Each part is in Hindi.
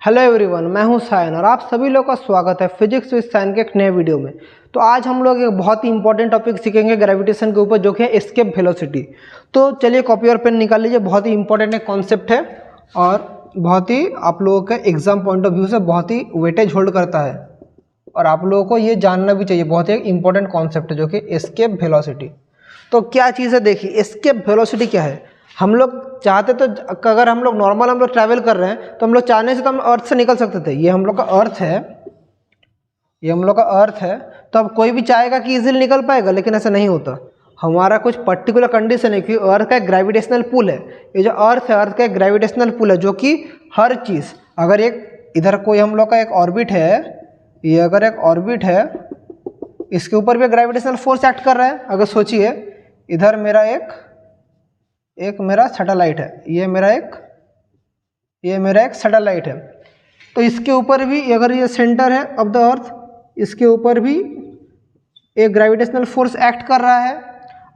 हेलो एवरीवन, मैं हूं सायन और आप सभी लोगों का स्वागत है फिजिक्स विद सायन के एक नए वीडियो में। तो आज हम लोग एक बहुत ही इंपॉर्टेंट टॉपिक सीखेंगे ग्रेविटेशन के ऊपर, जो कि है एस्केप वेलोसिटी। तो चलिए कॉपी और पेन निकाल लीजिए। बहुत ही इंपॉर्टेंट एक कॉन्सेप्ट है और बहुत ही आप लोगों के एग्जाम पॉइंट ऑफ व्यू से बहुत ही वेटेज होल्ड करता है और आप लोगों को ये जानना भी चाहिए। बहुत ही इंपॉर्टेंट कॉन्सेप्ट है जो कि एस्केप वेलोसिटी। तो क्या चीज़ है, देखिए एस्केप वेलोसिटी क्या है। हम लोग चाहते तो अगर हम लोग नॉर्मल हम लोग ट्रैवल कर रहे हैं तो हम लोग चाहने से तो हम अर्थ से निकल सकते थे। ये हम लोग का अर्थ है, ये हम लोग का अर्थ है। तो अब कोई भी चाहेगा कि इजीली निकल पाएगा, लेकिन ऐसा नहीं होता। हमारा कुछ पर्टिकुलर कंडीशन है कि अर्थ का एक ग्रेविटेशनल पुल है। ये जो अर्थ है, अर्थ का एक ग्रेविटेशनल पुल है जो कि हर चीज़, अगर एक इधर कोई हम लोग का एक ऑर्बिट है, ये अगर एक ऑर्बिट है, इसके ऊपर भी ग्रेविटेशनल फोर्स एक्ट कर रहा है। अगर सोचिए इधर मेरा एक मेरा सैटेलाइट है, ये मेरा एक सैटेलाइट है। तो इसके ऊपर भी अगर ये सेंटर है ऑफ द अर्थ, इसके ऊपर भी एक ग्रेविटेशनल फोर्स एक्ट कर रहा है।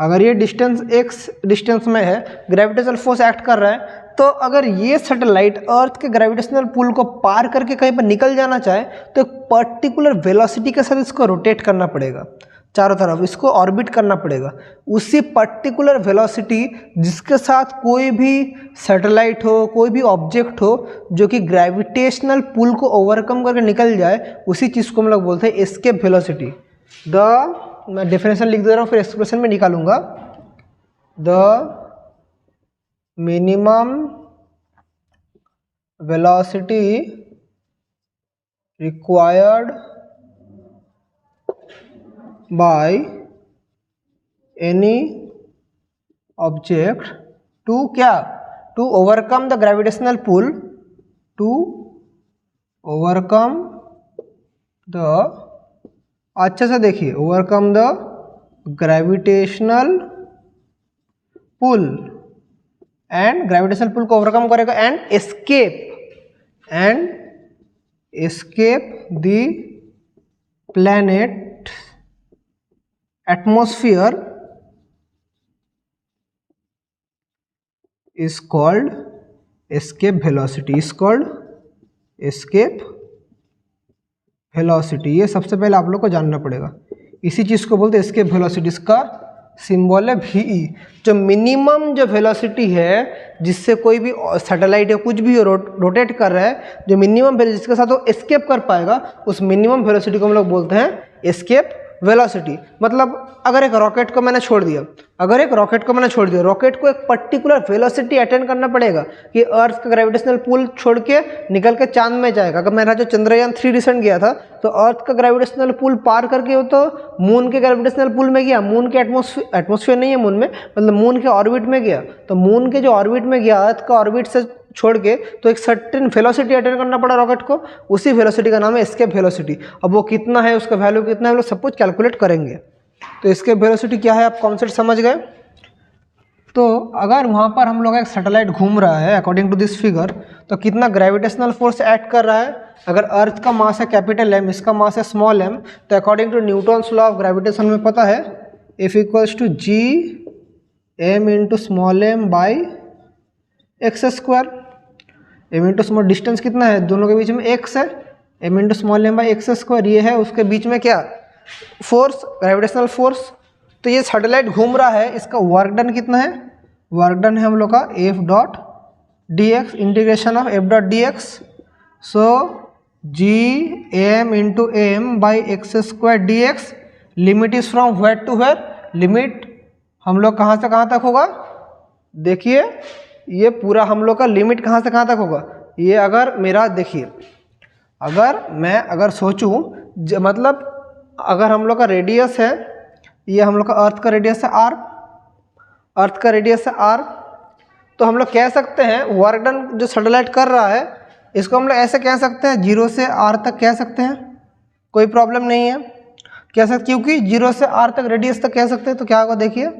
अगर ये डिस्टेंस x डिस्टेंस में है, ग्रेविटेशनल फोर्स एक्ट कर रहा है। तो अगर ये सैटेलाइट अर्थ के ग्रेविटेशनल पुल को पार करके कहीं पर निकल जाना चाहे तो एक पर्टिकुलर वेलोसिटी के साथ इसको रोटेट करना पड़ेगा, चारों तरफ इसको ऑर्बिट करना पड़ेगा। उसी पर्टिकुलर वेलोसिटी जिसके साथ कोई भी सैटेलाइट हो, कोई भी ऑब्जेक्ट हो जो कि ग्रेविटेशनल पुल को ओवरकम करके निकल जाए, उसी चीज़ को हम लोग बोलते हैं एस्केप वेलोसिटी। मैं डेफिनेशन लिख दे रहा हूँ, फिर एक्सप्रेशन में निकालूंगा। The minimum velocity required by any object to क्या, to overcome the gravitational pull, to overcome the, अच्छे से देखिए, overcome the gravitational pull and gravitational pull को overcome करेगा and escape the planet atmosphere is called escape velocity, is called escape velocity। ये सबसे पहले आप लोग को जानना पड़ेगा। इसी चीज़ को बोलते हैं एस्केप वेलोसिटी। इसका सिंबल है VE। जो मिनिमम जो वेलोसिटी है जिससे कोई भी सैटेलाइट या कुछ भी रोटेट कर रहा है, जो मिनिमम वेलोसिटी जिसके साथ वो एस्केप कर पाएगा, उस मिनिमम वेलोसिटी को हम लोग बोलते हैं एस्केप वेलोसिटी। मतलब अगर एक रॉकेट को मैंने छोड़ दिया, रॉकेट को एक पर्टिकुलर वेलोसिटी अटेंड करना पड़ेगा कि अर्थ का ग्रेविटेशनल पुल छोड़ के निकल के चांद में जाएगा। अगर मेरा जो चंद्रयान 3 रिसेंट गया था तो अर्थ का ग्रेविटेशनल पुल पार करके वो तो मून के ग्रेविटेशनल पुल में गया। मून के एटमॉस्फेयर नहीं है मून में, मतलब मून के ऑर्बिट में गया। तो मून के जो ऑर्बिट में गया, अर्थ का ऑर्बिट से छोड़ के, तो एक सर्टेन वेलोसिटी अटेंड करना पड़ा रॉकेट को। उसी वेलोसिटी का नाम है एस्केप वेलोसिटी। अब वो कितना है, उसका वैल्यू कितना है, वो सब कुछ कैलकुलेट करेंगे। तो एस्केप वेलोसिटी क्या है, आप कॉन्सेप्ट समझ गए। तो अगर वहाँ पर हम लोग एक सैटेलाइट घूम रहा है अकॉर्डिंग टू दिस फिगर, तो कितना ग्रेविटेशनल फोर्स एक्ट कर रहा है। अगर अर्थ का मास है कैपिटल M, इसका मास है स्मॉल m, तो according to Newton's law of gravitation में पता है F equals to G m into small m by X square. m into small distance कितना है दोनों के बीच में, x है, m into small m by X square. ये है उसके बीच में क्या, फोर्स, ग्रेविटेशनल फोर्स। तो ये सैटेलाइट घूम रहा है, इसका वर्क डन कितना है, वर्क डन है हम लोग का F dot dx, integration of F dot dx। So G m into m by X square dx। Limit is from where to where, limit हम लोग कहाँ से कहाँ तक होगा। देखिए ये पूरा हम लोग का लिमिट कहाँ से कहाँ तक होगा। ये अगर मेरा देखिए, अगर सोचूं, मतलब अगर हम लोग का रेडियस है, ये हम लोग का अर्थ का रेडियस है r, अर्थ का रेडियस है r, तो हम लोग कह सकते हैं वर्क डन जो सैटेलाइट कर रहा है, इसको हम लोग ऐसे कह सकते हैं 0 से r तक कह सकते हैं, कोई प्रॉब्लम नहीं है, कह सकते, क्योंकि 0 से r तक रेडियस तक कह सकते हैं। तो क्या होगा देखिए,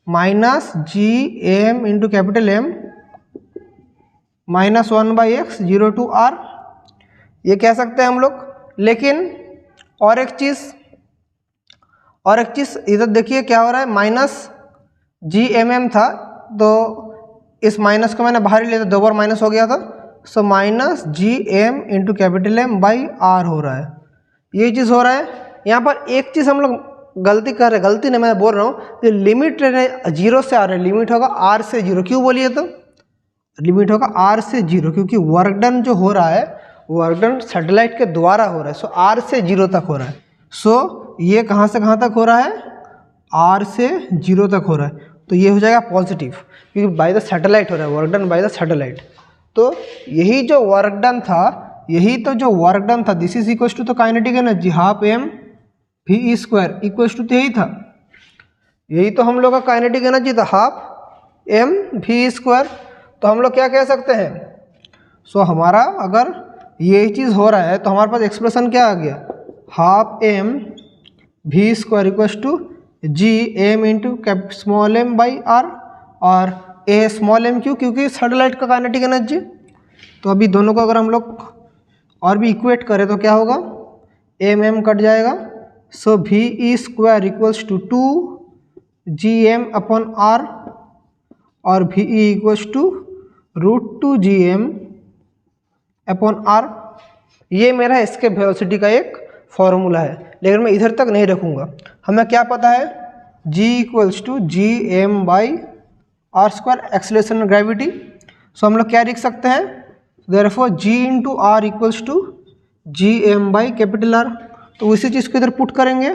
minus GM into capital M minus 1/x 0 to r, ये कह सकते हैं हम लोग। लेकिन और एक चीज़ इधर देखिए क्या हो रहा है, माइनस GMM था, तो इस माइनस को मैंने बाहर ही लिया था, 2 बार माइनस हो गया था। So minus G M into capital M by R हो रहा है, ये चीज़ हो रहा है। यहाँ पर एक चीज़ हम लोग गलती कर रहे हैं, गलती नहीं मैं बोल रहा हूँ, तो लिमिट जीरो से आ रहा है, लिमिट होगा आर से जीरो। क्यों बोलिए तो लिमिट होगा आर से जीरो, क्योंकि वर्क डन जो हो रहा है वर्क डन सैटेलाइट के द्वारा हो रहा है। सो आर से जीरो तक हो रहा है। सो ये कहाँ से कहाँ तक हो रहा है, आर से जीरो तक हो रहा है, तो ये हो जाएगा पॉजिटिव, क्योंकि बाय द सैटेलाइट हो रहा है, work done by the satellite. तो यही जो वर्क डन था, यही तो जो वर्क डन था, दिस इज इक्वल टू तो kinetic energy half M V E square equal to तो यही था, यही तो हम लोग का काइनेटिक एनर्जी था, हाफ एम वी स्क्वायर। तो हम लोग क्या कह सकते हैं, सो हमारा अगर यही चीज़ हो रहा है तो हमारे पास एक्सप्रेशन क्या आ गया, half M V square equal to ji M into small M by R, और ए स्मॉल एम क्यों, क्योंकि सैटेलाइट का काइनेटिक एनर्जी। तो अभी दोनों को अगर हम लोग और भी इक्वेट करें तो क्या होगा, एम एम कट जाएगा। So v E square equals to 2 g m upon r, और v e equals to √2 g m upon r. ये मेरा एस्केप वेलोसिटी का एक फॉर्मूला है, लेकिन मैं इधर तक नहीं रखूँगा। हमें क्या पता है, g equals to ji m by r square, acceleration और ग्रेविटी। सो हम लोग क्या लिख सकते हैं, therefore g into r equals to ji m by capital r. तो उसी चीज़ को इधर पुट करेंगे,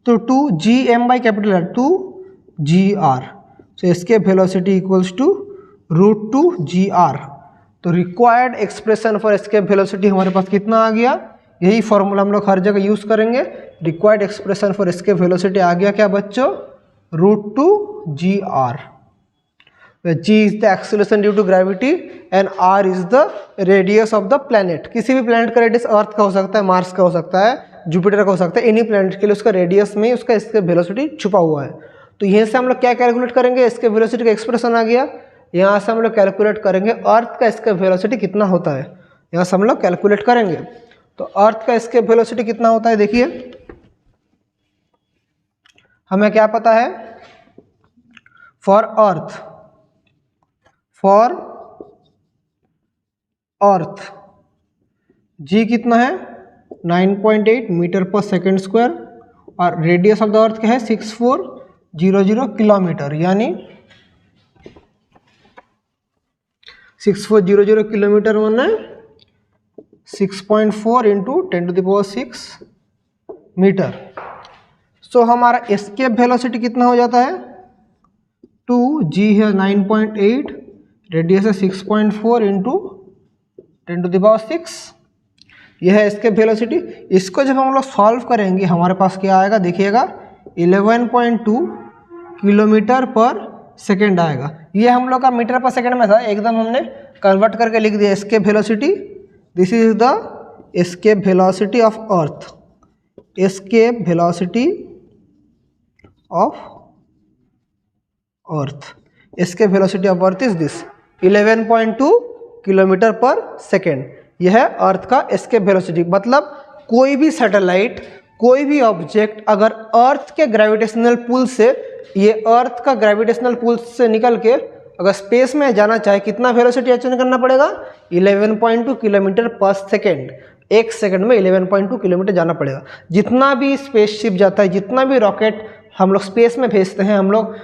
तो 2 g m by capital r 2 g r. So escape velocity equals to √2 g r. तो required expression for escape velocity हमारे पास कितना आ गया, यही फॉर्मूला हम लोग हर जगह यूज़ करेंगे। Required expression for escape velocity आ गया क्या बच्चों, √2 g r. G is the acceleration due to gravity and R is the radius of the planet। किसी भी प्लैनेट का रेडियस अर्थ का हो सकता है, मार्स का हो सकता है, जुपिटर का हो सकता है, इन्हीं प्लैनेट के लिए उसका रेडियस में उसका एस्केप वेलोसिटी छुपा हुआ है। तो यहीं से हम लोग क्या कैलकुलेट करेंगे, एस्केप वेलोसिटी का एक्सप्रेशन आ गया। यहाँ से हम लोग कैलकुलेट करेंगे अर्थ का एस्केप वेलोसिटी कितना होता है, यहाँ से हम लोग कैलकुलेट करेंगे। तो अर्थ का एस्केप वेलोसिटी कितना होता है, देखिए हमें क्या पता है, फॉर अर्थ जी कितना है 9.8 मीटर पर सेकेंड स्क्वायर, और रेडियस ऑफ द अर्थ क्या है 6400 किलोमीटर, यानी 6400 किलोमीटर माना 6.4 इंटू 10⁶ मीटर। सो हमारा एस्केप वेलोसिटी कितना हो जाता है, 2g है 9.8, रेडियस है 6.4 इंटू 10⁶, यह है एस्केप वेलोसिटी। इसको जब हम लोग सॉल्व करेंगे हमारे पास क्या आएगा, देखिएगा 11.2 किलोमीटर पर सेकेंड आएगा। ये हम लोग का मीटर पर सेकेंड में था, एकदम हमने कन्वर्ट करके लिख दिया escape velocity. This is the escape velocity of earth, escape velocity of earth, escape velocity of earth is this 11.2 kilometre per second. यह है अर्थ का एस्केप वेलोसिटी। मतलब कोई भी सैटेलाइट, कोई भी ऑब्जेक्ट अगर अर्थ के ग्रेविटेशनल पुल से, ये अर्थ का ग्रेविटेशनल पुल से निकल के अगर स्पेस में जाना चाहे, कितना वेलोसिटी अचीव करना पड़ेगा, 11.2 किलोमीटर पर सेकेंड। एक सेकंड में 11.2 किलोमीटर जाना पड़ेगा। जितना भी स्पेसशिप जाता है, जितना भी रॉकेट हम लोग स्पेस में भेजते हैं, हम लोग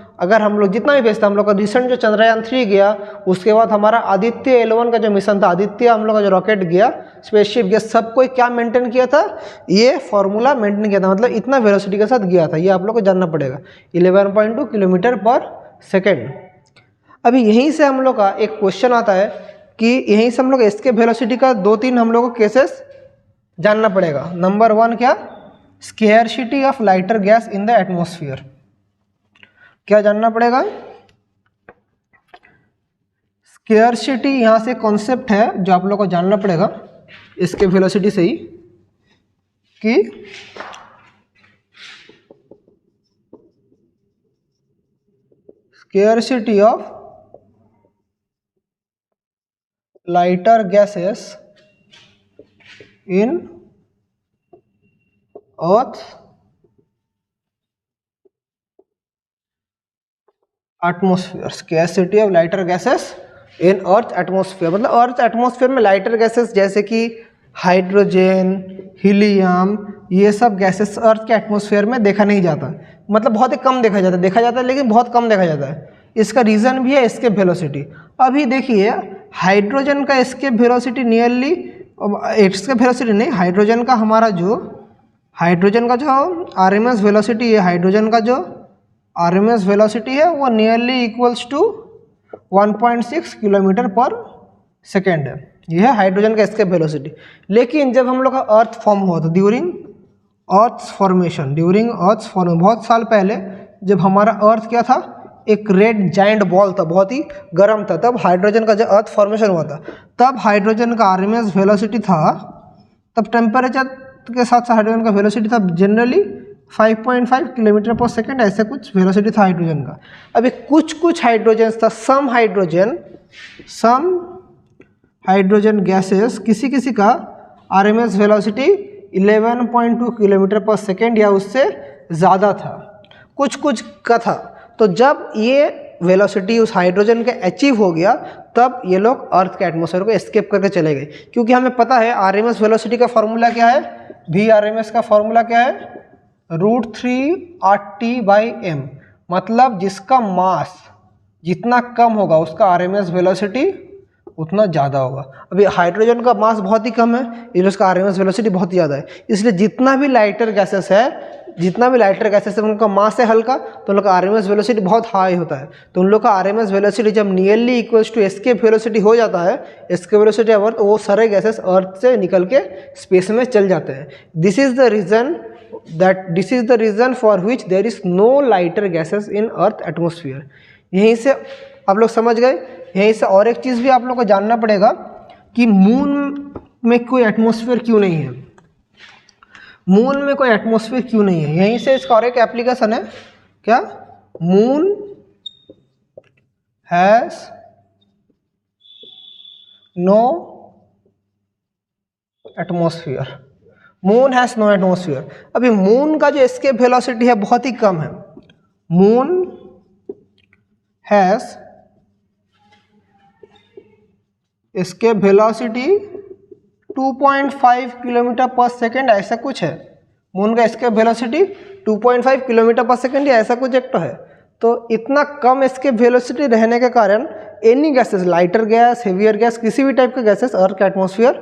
जितना भी भेजते हैं, हम लोग का रिसेंट जो चंद्रयान 3 गया, उसके बाद हमारा आदित्य L1 का जो मिशन था, आदित्य हम लोग का जो रॉकेट गया, स्पेसशिप गया, सब कोई क्या मेंटेन किया था, ये फॉर्मूला मेंटेन किया था। मतलब इतना वेलोसिटी के साथ गया था, ये आप लोग को जानना पड़ेगा, 11.2 किलोमीटर पर सेकेंड। अभी यहीं से हम लोग का एक क्वेश्चन आता है कि यहीं से हम लोग एस्केप वेलोसिटी का 2-3 हम लोग को केसेस जानना पड़ेगा। नंबर 1 क्या, scarcity of lighter gas in the atmosphere. क्या जानना पड़ेगा, स्केयरसिटी यहाँ से कॉन्सेप्ट है जो आप लोग को जानना पड़ेगा एस्केप वेलोसिटी से ही, कि scarcity of lighter gases in earth atmosphere, scarcity of lighter gases in earth atmosphere, मतलब अर्थ एटमॉस्फेयर में लाइटर गैसेस जैसे कि हाइड्रोजन, हीलियम, ये सब गैसेस अर्थ के एटमॉस्फेयर में देखा नहीं जाता, मतलब बहुत ही कम देखा जाता है लेकिन बहुत कम देखा जाता है। इसका रीज़न भी है एस्केप वेलोसिटी। अभी देखिए हाइड्रोजन का escape velocity nearly, escape velocity नहीं, हाइड्रोजन का जो आरएमएस वेलोसिटी है, हाइड्रोजन का जो आरएमएस वेलोसिटी है वो nearly equals to 1.6 kilometre per second है। यह है हाइड्रोजन का एस्केप वेलोसिटी। लेकिन जब हम लोग का अर्थ फॉर्म हुआ था ड्यूरिंग अर्थ फॉर्मेशन, बहुत साल पहले जब हमारा अर्थ क्या था, एक रेड जाइंट बॉल था, बहुत ही गर्म था, तब हाइड्रोजन का जब अर्थ फॉर्मेशन हुआ था तब हाइड्रोजन का आरएमएस वेलोसिटी था, तब टेम्परेचर के साथ साथ हाइड्रोजन का वेलोसिटी था जनरली 5.5 किलोमीटर पर सेकेंड, ऐसे कुछ वेलोसिटी था हाइड्रोजन का। अभी कुछ हाइड्रोजन था, सम हाइड्रोजन गैसेस, किसी का RMS velocity 11.2 kilometre per second या उससे ज़्यादा था, कुछ का था। तो जब ये वेलोसिटी उस हाइड्रोजन का अचीव हो गया तब ये लोग अर्थ के एटमॉस्फेयर को एस्केप करके चले गए, क्योंकि हमें पता है आरएमएस वेलोसिटी का फॉर्मूला क्या है, वी आरएमएस का फॉर्मूला क्या है, √3RT/m, मतलब जिसका मास जितना कम होगा उसका आरएमएस वेलोसिटी उतना ज़्यादा होगा। अभी हाइड्रोजन का मास बहुत ही कम है इसलिए उसका आरएमएस वेलोसिटी बहुत ज़्यादा है, इसलिए जितना भी लाइटर गैसेस है उनका मास है हल्का तो उन लोग का आरएमएस वेलोसिटी बहुत हाई होता है। तो उन लोग का आरएमएस वेलोसिटी जब nearly equals to escape velocity हो जाता है, एस्केप वेलोसिटी ऑफ अर्थ, वो सारे गैसेस अर्थ से निकल के स्पेस में चल जाते हैं। This is the reason for which there is no lighter gases in earth atmosphere. यहीं से आप लोग समझ गए। यहीं से और एक चीज़ भी आप लोग को जानना पड़ेगा कि मून में कोई एटमॉस्फेयर क्यों नहीं है, मून में कोई एटमॉस्फेयर क्यों नहीं है। यहीं से इसका और एक एप्लीकेशन है, क्या, moon has no atmosphere, moon has no atmosphere. अभी मून का जो एस्केप वेलोसिटी है बहुत ही कम है, moon has escape velocity 2.5 kilometre per second, ऐसा कुछ है। मून का escape velocity 2.5 kilometre per second या ऐसा कुछ एक तो है। तो इतना कम एस्केप वेलोसिटी रहने के कारण any gases, lighter gas, heavier gas, किसी भी टाइप के गैसेस अर्थ का एटमॉस्फेयर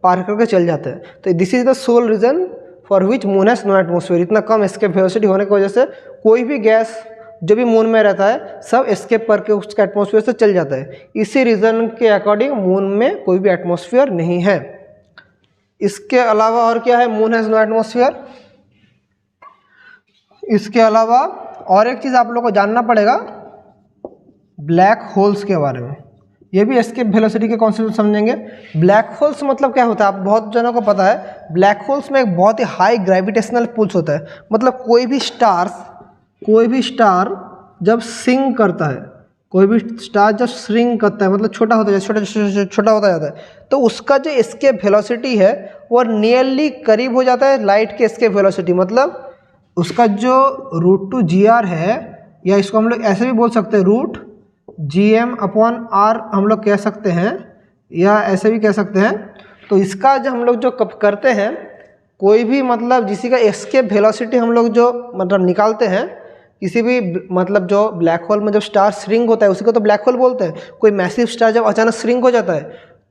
पार करके चल जाते हैं। तो this is the sole reason for which moon has no atmosphere. इतना कम एस्केप वेलोसिटी होने की वजह से कोई भी गैस जो भी मून में रहता है सब एस्केप करके उसका एटमॉस्फेयर से चल जाता है। इसी रीज़न के अकॉर्डिंग मून में कोई भी एटमॉस्फेयर नहीं है। इसके अलावा और क्या है, मून हैज़ नो एटमॉस्फेयर। इसके अलावा और एक चीज़ आप लोगों को जानना पड़ेगा ब्लैक होल्स के बारे में। ये भी एस्केप वेलोसिटी के कॉन्सेप्ट समझेंगे। ब्लैक होल्स मतलब क्या होता है, आप बहुत जनों को पता है, ब्लैक होल्स में एक बहुत ही हाई ग्रेविटेशनल पुल्स होता है। मतलब कोई भी स्टार जब सिंक करता है, कोई भी स्टार जब श्रिंक करता है, मतलब छोटा होता है, छोटा होता जाता है, तो उसका जो एस्केप वेलोसिटी है वो नियरली करीब हो जाता है लाइट के एस्केप वेलोसिटी। मतलब उसका जो √2gr है, या इसको हम लोग ऐसे भी बोल सकते हैं √gm/r हम लोग कह सकते हैं, या ऐसे भी कह सकते हैं। तो इसका जो हम लोग जो करते हैं, कोई भी मतलब जिसी का एस्केप वेलोसिटी हम लोग जो मतलब निकालते हैं, किसी भी मतलब जो ब्लैक होल में जब स्टार श्रिंक होता है उसी को तो ब्लैक होल बोलते हैं। कोई मैसिव स्टार जब अचानक श्रिंक हो जाता है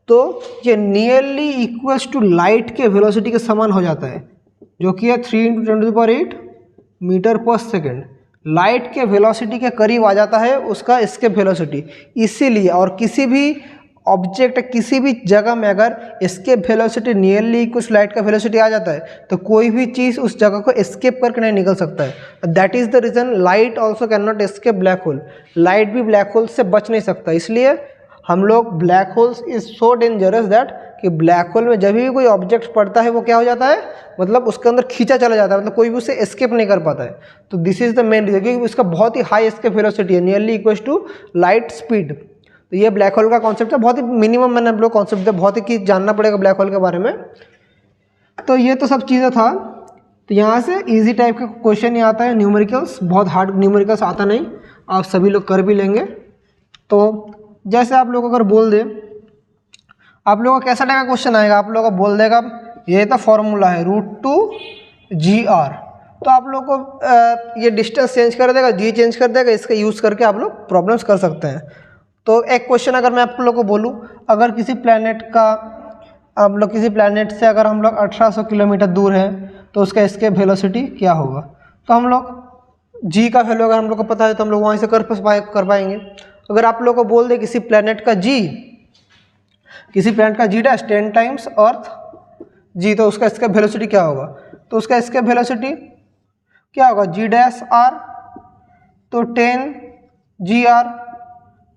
तो ये नियरली इक्वल्स टू लाइट के वेलोसिटी के समान हो जाता है, जो कि है 3 × 10⁸ मीटर पर सेकेंड। लाइट के वेलोसिटी के करीब आ जाता है उसका एस्केप वेलोसिटी। इसीलिए और किसी भी ऑब्जेक्ट, किसी भी जगह में अगर एस्केप वेलोसिटी नियरली कुछ लाइट का वेलोसिटी आ जाता है तो कोई भी चीज़ उस जगह को एस्केप करके नहीं निकल सकता है। That is the reason light also can not escape black hole. Light भी ब्लैक होल से बच नहीं सकता। इसलिए हम लोग black holes is so dangerous that कि ब्लैक होल में जब भी कोई ऑब्जेक्ट पड़ता है वो क्या हो जाता है, मतलब उसके अंदर खींचा चला जाता है, मतलब कोई भी उसे एस्केप नहीं कर पाता है। तो this is the main reason, क्योंकि उसका बहुत ही हाई एस्केप वेलोसिटी है, nearly equals to light speed. तो ये ब्लैक होल का कॉन्सेप्ट है, बहुत ही मिनिमम मैंने आप लोग कॉन्सेप्ट है, बहुत ही की जानना पड़ेगा ब्लैक होल के बारे में। तो ये तो सब चीज़ें था। तो यहाँ से इजी टाइप का क्वेश्चन ही आता है, न्यूमेरिकल्स, बहुत हार्ड न्यूमेरिकल्स आता नहीं, आप सभी लोग कर भी लेंगे। तो जैसे आप लोग अगर बोल दे, आप लोगों का कैसा टाइप का क्वेश्चन आएगा, आप लोगों को बोल देगा ये तो फॉर्मूला है √2GR, तो आप लोग को ये डिस्टेंस चेंज कर देगा, जी चेंज कर देगा, इसका यूज़ करके आप लोग प्रॉब्लम्स कर सकते हैं। तो एक क्वेश्चन अगर मैं आप लोग को बोलूँ, अगर किसी प्लैनेट का, आप लोग किसी प्लैनेट से अगर हम लोग 1800 किलोमीटर दूर हैं तो उसका एस्केप वेलोसिटी क्या होगा, तो हम लोग जी का वैल्यू अगर हम लोग को पता है तो हम लोग वहाँ से कर पाएंगे। अगर आप लोग को बोल दे किसी प्लैनेट का जी डैश 10 टाइम्स अर्थ जी, तो उसका एस्केप वेलोसिटी क्या होगा, तो उसका एस्केप वेलोसिटी क्या होगा G'(r), तो 10GR,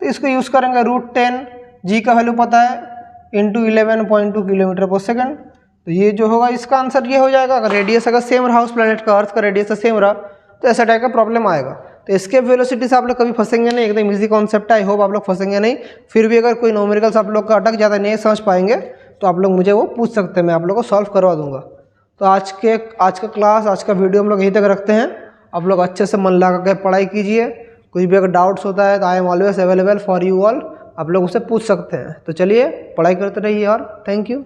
तो इसको यूज़ करेंगे √10, जी का वैल्यू पता है, इंटू 11.2 किलोमीटर पर सेकेंड, तो ये जो होगा इसका आंसर ये हो जाएगा। अगर रेडियस अगर सेम रहा उस प्लैनेट का, अर्थ का रेडियस सेम रहा, तो ऐसा टाइप का प्रॉब्लम आएगा। तो एस्केप वेलोसिटी से आप लोग कभी फंसेंगे नहीं, एकदम इजी कॉन्सेप्ट है, आई होप आप लोग फंसेंगे नहीं। फिर भी अगर कोई न्यूमेरिकल्स आप लोग का अटक ज़्यादा नहीं समझ पाएंगे तो आप लोग मुझे वो पूछ सकते हैं, मैं आप लोग को सॉल्व करवा दूंगा। तो आज का क्लास, आज का वीडियो हम लोग यहीं तक रखते हैं। आप लोग अच्छे से मन लगा के पढ़ाई कीजिए, कुछ भी अगर डाउट्स होता है तो I am always available for you all, आप लोग उससे पूछ सकते हैं। तो चलिए पढ़ाई करते रहिए और थैंक यू।